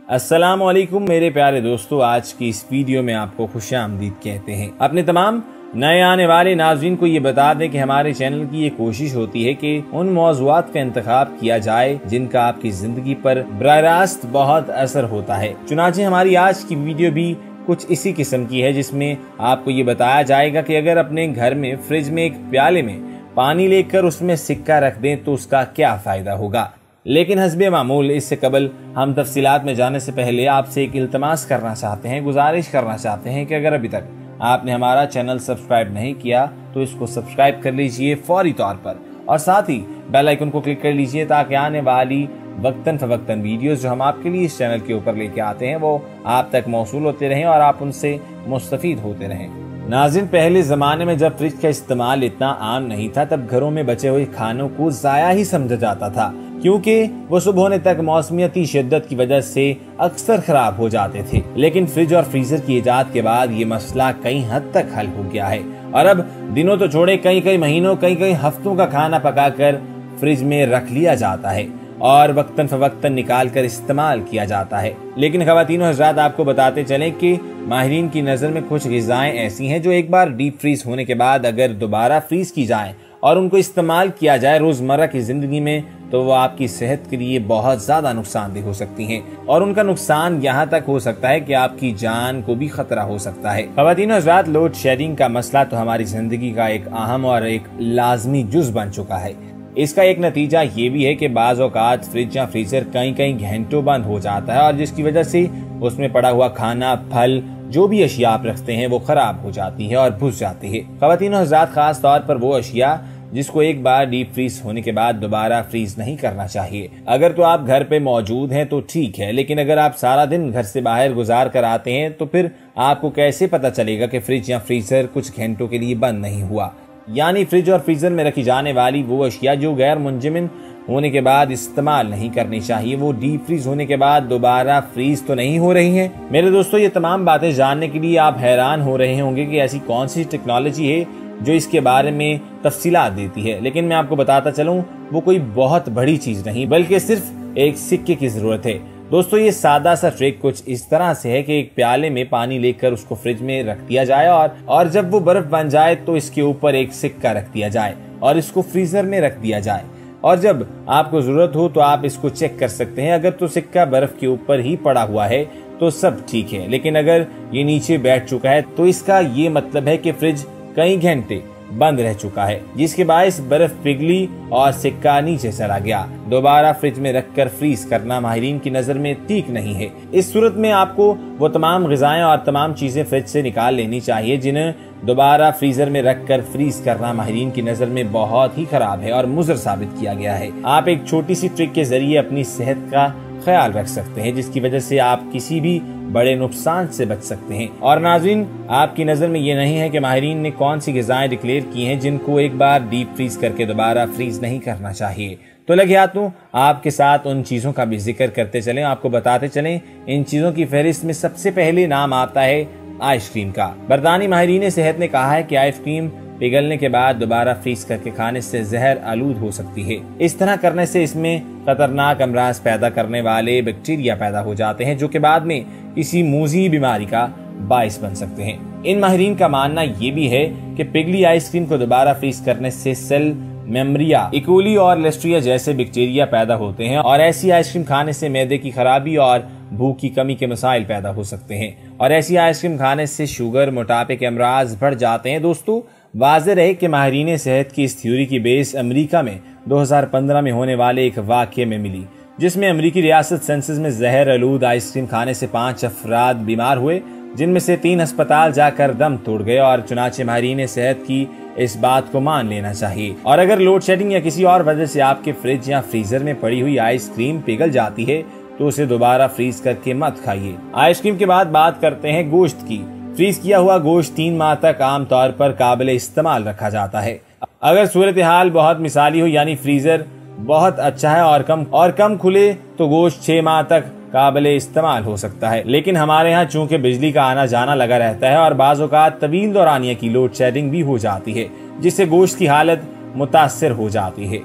अस्सलामुअलैकुम मेरे प्यारे दोस्तों, आज की इस वीडियो में आपको खुशामदीद कहते हैं। अपने तमाम नए आने वाले नाज़रीन को ये बता दें कि हमारे चैनल की ये कोशिश होती है कि उन मौज़ूआत का इंतखाब किया जाए जिनका आपकी जिंदगी पर बराह रास्त बहुत असर होता है। चुनांचे हमारी आज की वीडियो भी कुछ इसी किस्म की है, जिसमें आपको ये बताया जाएगा कि अगर अपने घर में फ्रिज में एक प्याले में पानी लेकर उसमें सिक्का रख दें तो उसका क्या फायदा होगा। लेकिन हस्बे मामूल इससे कबल हम तफसीलात में जाने से पहले आपसे एक इल्तमास करना चाहते हैं, गुजारिश करना चाहते हैं कि अगर अभी तक आपने हमारा चैनल सब्सक्राइब नहीं किया तो इसको सब्सक्राइब कर लीजिए फौरी तौर पर, और साथ ही बेल आइकन को क्लिक कर लीजिए ताकि आने वाली वक्तन फवक्तन वीडियोस जो हम आपके लिए इस चैनल के ऊपर लेके आते हैं वो आप तक मौसूल होते रहें और आप उनसे मुस्तफीद होते रहें। नाज़रीन, पहले ज़माने में जब फ्रिज का इस्तेमाल इतना आम नहीं था तब घरों में बचे हुए खानों को ज़ाया ही समझा जाता था, क्योंकि वो सुबह होने तक मौसमियती शिद्दत की वजह से अक्सर खराब हो जाते थे। लेकिन फ्रिज और फ्रीजर की इजाद के बाद ये मसला कई हद तक हल हो गया है और अब दिनों तो छोड़े कई महीनों कई हफ्तों का खाना पकाकर फ्रिज में रख लिया जाता है और वक्तन फवक्तन निकाल कर इस्तेमाल किया जाता है। लेकिन ख़वातीनो हज़रात, आपको बताते चलें कि माहिरीन की नज़र में कुछ ग़िज़ाएं ऐसी हैं जो एक बार डीप फ्रीज होने के बाद अगर दोबारा फ्रीज की जाएं और उनको इस्तेमाल किया जाए रोज़मर्रा की ज़िंदगी में तो वो आपकी सेहत के लिए बहुत ज़्यादा नुकसानदेह हो सकती हैं और उनका नुकसान यहाँ तक हो सकता है कि आपकी जान को भी खतरा हो सकता है। ख़वातीनो हज़रात, लोड शेडिंग का मसला तो हमारी ज़िंदगी का एक अहम और एक लाजमी जुज़ बन चुका है। इसका एक नतीजा ये भी है कि बाज़ औक़ात फ्रिज या फ्रीजर कई घंटों बंद हो जाता है और जिसकी वजह से उसमें पड़ा हुआ खाना, फल, जो भी अशिया आप रखते हैं वो खराब हो जाती है और घुस जाती है। ख़वातीनो हज़रात, खास तौर पर वो अशिया जिसको एक बार डीप फ्रीज होने के बाद दोबारा फ्रीज नहीं करना चाहिए। अगर तो आप घर पे मौजूद हैं तो ठीक है, लेकिन अगर आप सारा दिन घर से बाहर गुजार कर आते हैं तो फिर आपको कैसे पता चलेगा कि फ्रिज या फ्रीजर कुछ घंटों के लिए बंद नहीं हुआ। यानी फ्रिज और फ्रीजर में रखी जाने वाली वो अशिया जो गैर मुंजमिन होने के बाद इस्तेमाल नहीं करनी चाहिए, वो डीप फ्रीज होने के बाद दोबारा फ्रीज तो नहीं हो रही हैं। मेरे दोस्तों, ये तमाम बातें जानने के लिए आप हैरान हो रहे होंगे कि ऐसी कौन सी टेक्नोलॉजी है जो इसके बारे में तफसीलात देती है। लेकिन मैं आपको बताता चलूं, वो कोई बहुत बड़ी चीज नहीं बल्कि सिर्फ एक सिक्के की जरूरत है। दोस्तों, ये सादा सा ट्रिक कुछ इस तरह से है कि एक प्याले में पानी लेकर उसको फ्रिज में रख दिया जाए और जब वो बर्फ बन जाए तो इसके ऊपर एक सिक्का रख दिया जाए और इसको फ्रीजर में रख दिया जाए और जब आपको जरूरत हो तो आप इसको चेक कर सकते हैं। अगर तो सिक्का बर्फ के ऊपर ही पड़ा हुआ है तो सब ठीक है, लेकिन अगर ये नीचे बैठ चुका है तो इसका ये मतलब है कि फ्रिज कई घंटे बंद रह चुका है, जिसके बायस बर्फ पिघली और सिक्का नीचे चला गया। दोबारा फ्रिज में रखकर फ्रीज करना माहिरीन की नजर में ठीक नहीं है। इस सूरत में आपको वो तमाम ग़िज़ाएं और तमाम चीजें फ्रिज से निकाल लेनी चाहिए जिन्हें दोबारा फ्रीजर में रखकर फ्रीज करना माहिरीन की नजर में बहुत ही खराब है और मुज़र साबित किया गया है। आप एक छोटी सी ट्रिक के जरिए अपनी सेहत का ख्याल रख सकते हैं, जिसकी वजह से आप किसी भी बड़े नुकसान से बच सकते हैं। और नाज़रीन, आपकी नज़र में ये नहीं है कि माहिरीन ने कौन सी ग़िज़ाएं डिक्लेयर की हैं जिनको एक बार डीप फ्रीज करके दोबारा फ्रीज नहीं करना चाहिए। तो लगे हाथों आपके साथ उन चीज़ों का भी जिक्र करते चलें, आपको बताते चलें। इन चीज़ों की फहरिस्त में सबसे पहले नाम आता है आइसक्रीम का। बरतानी माहिरीन सेहत ने कहा है कि आइसक्रीम पिघलने के बाद दोबारा फ्रीज करके खाने से जहर आलूद हो सकती है। इस तरह करने से इसमें खतरनाक अमराज पैदा करने वाले बैक्टीरिया पैदा हो जाते हैं जो कि बाद में किसी मूजी बीमारी का बाइस बन सकते हैं। इन माहिरीन का मानना ये भी है कि पिघली आइसक्रीम को दोबारा फ्रीज करने से सेल मेम्ब्रिया, इकोली और लिस्ट्रिया जैसे बैक्टीरिया पैदा होते हैं और ऐसी आइसक्रीम खाने से मैदे की खराबी और भूख की कमी के मसाइल पैदा हो सकते हैं और ऐसी आइसक्रीम खाने से शुगर, मोटापे के अमराज बढ़ जाते हैं। दोस्तों, वाज़ेह रहे कि माहिरीन सेहत की इस थ्योरी की बेस अमेरिका में 2015 में होने वाले एक वाक़ये में मिली, जिसमें अमेरिकी रियासत सेंसस में जहर आलूद आइसक्रीम खाने से 5 अफराद बीमार हुए, जिनमें से 3 अस्पताल जाकर दम तोड़ गए। और चुनाचे माहिरीन सेहत की इस बात को मान लेना चाहिए। और अगर लोड शेडिंग या किसी और वजह से आपके फ्रिज या फ्रीजर में पड़ी हुई आइसक्रीम पिघल जाती है तो उसे दोबारा फ्रीज करके मत खाइए। आइसक्रीम के बाद बात करते हैं गोश्त की। फ्रीज किया हुआ गोश्त 3 माह तक आमतौर पर काबिल इस्तेमाल रखा जाता है। अगर सूरत हाल बहुत मिसाली हो, यानी फ्रीजर बहुत अच्छा है और कम खुले, तो गोश्त 6 माह तक काबिल इस्तेमाल हो सकता है। लेकिन हमारे यहाँ चूंकि बिजली का आना जाना लगा रहता है और बाज़ औक़ात तवील दौरानिया की लोड शेडिंग भी हो जाती है, जिससे गोश्त की हालत मुतासर हो जाती है।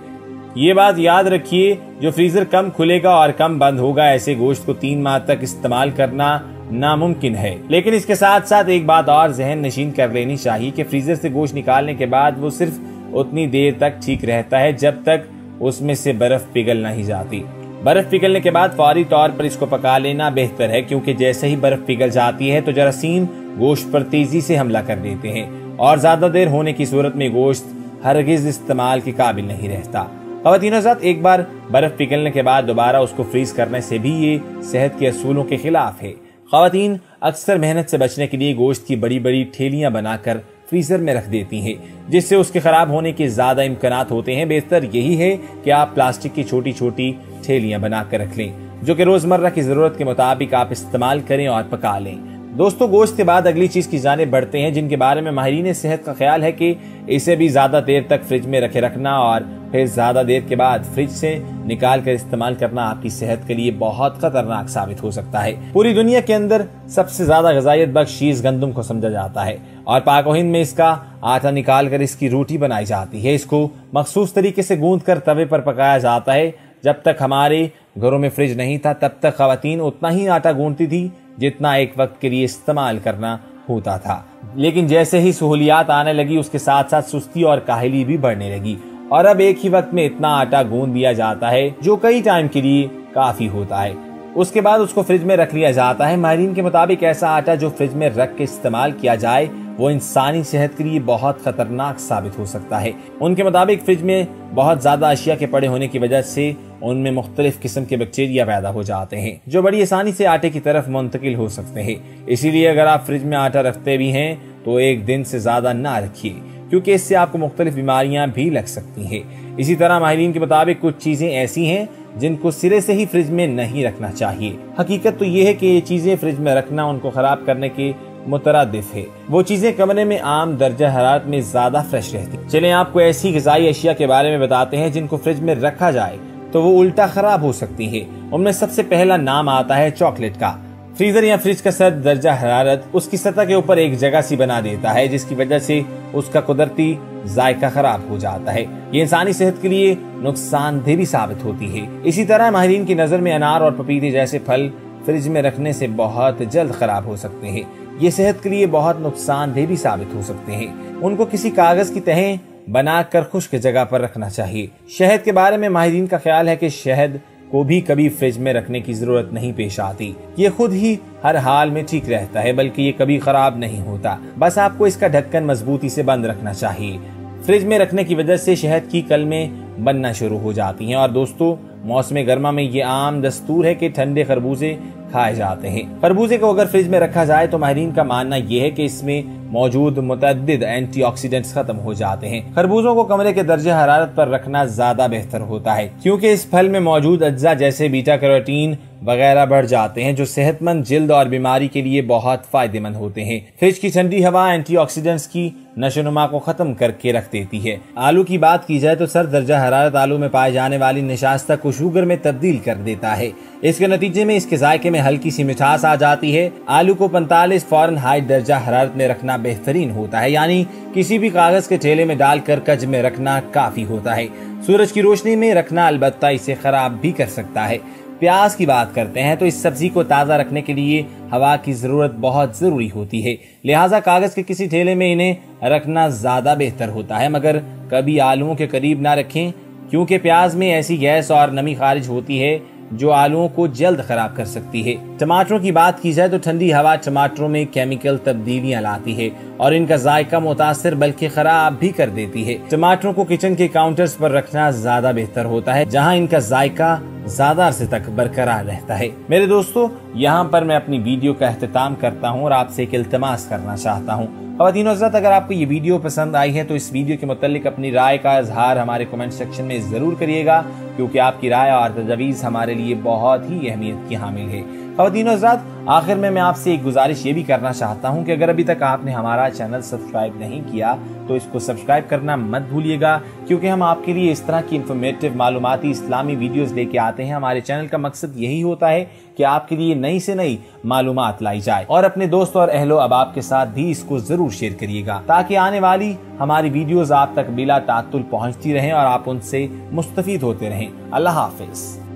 ये बात याद रखिए, जो फ्रीजर कम खुलेगा और कम बंद होगा, ऐसे गोश्त को 3 माह तक इस्तेमाल करना नामुमकिन है। लेकिन इसके साथ साथ एक बात और जहन नशीन कर लेनी चाहिए कि फ्रीजर से गोश्त निकालने के बाद वो सिर्फ उतनी देर तक ठीक रहता है जब तक उसमें से बर्फ पिघल नहीं जाती। बर्फ पिघलने के बाद फौरी तौर पर इसको पका लेना बेहतर है, क्योंकि जैसे ही बर्फ पिघल जाती है तो जरासीम गोश्त पर तेजी से हमला कर देते हैं और ज्यादा देर होने की सूरत में गोश्त हरगिज इस्तेमाल के काबिल नहीं रहता। ख़वातीन हज़रात, एक बार बर्फ पिघलने के बाद दोबारा उसको फ्रीज करने से भी ये सेहत के असूलों के खिलाफ है। ख़वातीन अक्सर मेहनत से बचने के लिए गोश्त की बड़ी बड़ी ठेलियां बनाकर फ्रीजर में रख देती हैं, जिससे उसके खराब होने के ज्यादा इम्कानात होते हैं। बेहतर यही है कि आप प्लास्टिक की छोटी छोटी ठेलियां बनाकर रख लें, जो कि रोजमर्रा की जरूरत के मुताबिक आप इस्तेमाल करें और पका लें। दोस्तों, गोश्त के बाद अगली चीज की जानिब बढ़ते हैं, जिनके बारे में माहिरीन सेहत का ख्याल है कि इसे भी ज्यादा देर तक फ्रिज में रखे रखना और फिर ज्यादा देर के बाद फ्रिज से निकाल कर इस्तेमाल करना आपकी सेहत के लिए बहुत खतरनाक साबित हो सकता है। पूरी दुनिया के अंदर सबसे ज्यादा ग़िज़ाइयत बख्श चीज गंदम को समझा जाता है और पाक व हिंद में इसका आटा निकाल कर इसकी रोटी बनाई जाती है। इसको मखसूस तरीके से गूंद कर तवे पर पकाया जाता है। जब तक हमारे घरों में फ्रिज नहीं था, तब तक ख़वातीन उतना ही आटा गूंदती थी जितना एक वक्त के लिए इस्तेमाल करना होता था। लेकिन जैसे ही सहूलियात आने लगी, उसके साथ साथ सुस्ती और काहली भी बढ़ने लगी और अब एक ही वक्त में इतना आटा गूंद दिया जाता है जो कई टाइम के लिए काफी होता है। उसके बाद उसको फ्रिज में रख लिया जाता है। माहिरीन के मुताबिक ऐसा आटा जो फ्रिज में रख के इस्तेमाल किया जाए वो इंसानी सेहत के लिए बहुत खतरनाक साबित हो सकता है। उनके मुताबिक फ्रिज में बहुत ज्यादा अशिया के पड़े होने की वजह से उनमें मुख्तलिफ किस्म के बैक्टीरिया पैदा हो जाते हैं, जो बड़ी आसानी से आटे की तरफ मुंतकिल हो सकते हैं। इसीलिए अगर आप फ्रिज में आटा रखते भी हैं तो एक दिन से ज्यादा ना रखिए, क्योंकि इससे आपको मुख्तलिफ बीमारियां भी लग सकती हैं। इसी तरह माहिरीन के मुताबिक कुछ चीजें ऐसी हैं जिनको सिरे से ही फ्रिज में नहीं रखना चाहिए। हकीकत तो ये है कि ये चीजें फ्रिज में रखना उनको खराब करने के मुतरादिफ है। वो चीजें कमरे में आम दर्जा हरारत में ज्यादा फ्रेश रहती। चलें आपको ऐसी ग़िज़ाई अशिया के बारे में बताते हैं जिनको फ्रिज में रखा जाए तो वो उल्टा खराब हो सकती है। उनमें सबसे पहला नाम आता है चॉकलेट का। फ्रीजर या फ्रिज का सर्द दर्जा हरारत उसकी सतह के ऊपर एक जगह सी बना देता है, जिसकी वजह से उसका कुदरती जायका खराब हो जाता है। ये इंसानी सेहत के लिए नुकसानदेह भी साबित होती है। इसी तरह माहिरीन की नजर में अनार और पपीते जैसे फल फ्रिज में रखने से बहुत जल्द खराब हो सकते हैं। ये सेहत के लिए बहुत नुकसानदेह भी साबित हो सकते हैं। उनको किसी कागज की तह बनाकर खुश्क जगह पर रखना चाहिए। शहद के बारे में माहिरीन का ख्याल है कि शहद को भी कभी फ्रिज में रखने की जरूरत नहीं पेश आती। ये खुद ही हर हाल में ठीक रहता है, बल्कि ये कभी खराब नहीं होता। बस आपको इसका ढक्कन मजबूती से बंद रखना चाहिए। फ्रिज में रखने की वजह से शहद की कलमें बनना शुरू हो जाती हैं। और दोस्तों, मौसम गर्मा में ये आम दस्तूर है कि ठंडे खरबूजे खाए जाते हैं। खरबूजे को अगर फ्रिज में रखा जाए तो माहिरीन का मानना यह है कि इसमें मौजूद मुतअद्दिद एंटीऑक्सीडेंट्स खत्म हो जाते हैं। खरबूजों को कमरे के दर्जे हरारत पर रखना ज्यादा बेहतर होता है, क्योंकि इस फल में मौजूद अज्जा जैसे बीटा कैरोटीन वगैरह बढ़ जाते हैं, जो सेहतमंद जिल्द और बीमारी के लिए बहुत फायदेमंद होते हैं। फ्रिज की ठंडी हवा एंटीऑक्सीडेंट्स की नशोनुमा को खत्म करके रख देती है। आलू की बात की जाए तो सर्द दर्जा हरारत आलू में पाए जाने वाली निशास्ता को शुगर में तब्दील कर देता है। इसके नतीजे में इसके जायके में हल्की सी मिठास आ जाती है। आलू को 45 फ़ारेनहाइट दर्जा हरारत में रखना बेहतरीन होता है, यानी किसी भी कागज के ठेले में डालकर कज में रखना काफी होता है। सूरज की रोशनी में रखना अलबत्ता इसे खराब भी कर सकता है। प्याज की बात करते हैं तो इस सब्जी को ताज़ा रखने के लिए हवा की ज़रूरत बहुत ज़रूरी होती है, लिहाजा कागज़ के किसी ठेले में इन्हें रखना ज़्यादा बेहतर होता है। मगर कभी आलूओं के करीब ना रखें, क्योंकि प्याज में ऐसी गैस और नमी खारिज होती है जो आलूओं को जल्द खराब कर सकती है। टमाटरों की बात की जाए तो ठंडी हवा टमाटरों में केमिकल तब्दीलियां लाती है और इनका जायका मुतासिर बल्कि खराब भी कर देती है। टमाटरों को किचन के काउंटर्स पर रखना ज्यादा बेहतर होता है, जहां इनका जायका ज्यादा अरसे तक बरकरार रहता है। मेरे दोस्तों, यहाँ पर मैं अपनी वीडियो का अख्तिताम करता हूँ और आपसे एक इल्तिमास करना चाहता हूँ। ख़वातीन हज़रात, अगर आपको ये वीडियो पसंद आई है तो इस वीडियो के मुतालिक अपनी राय का इजहार हमारे कमेंट सेक्शन में जरूर करिएगा, क्योंकि आपकी राय और तजवीज़ हमारे लिए बहुत ही अहमियत की हामिल है। ख़वातीन हज़रात, आखिर में मैं आपसे एक गुजारिश ये भी करना चाहता हूँ कि अगर अभी तक आपने हमारा चैनल सब्सक्राइब नहीं किया तो इसको सब्सक्राइब करना मत भूलिएगा, क्योंकि हम आपके लिए इस तरह की इंफॉर्मेटिव मालूमाती इस्लामी वीडियोस लेके आते हैं। हमारे चैनल का मकसद यही होता है कि आपके लिए नई से नई मालूमात लाई जाए। और अपने दोस्त और अहलो अहबाब के साथ भी इसको जरूर शेयर करिएगा, ताकि आने वाली हमारी वीडियोस आप तक बिला तात्तुल पहुंचती रहें और आप उनसे मुस्तफीद होते रहें। अल्लाह हाफिज।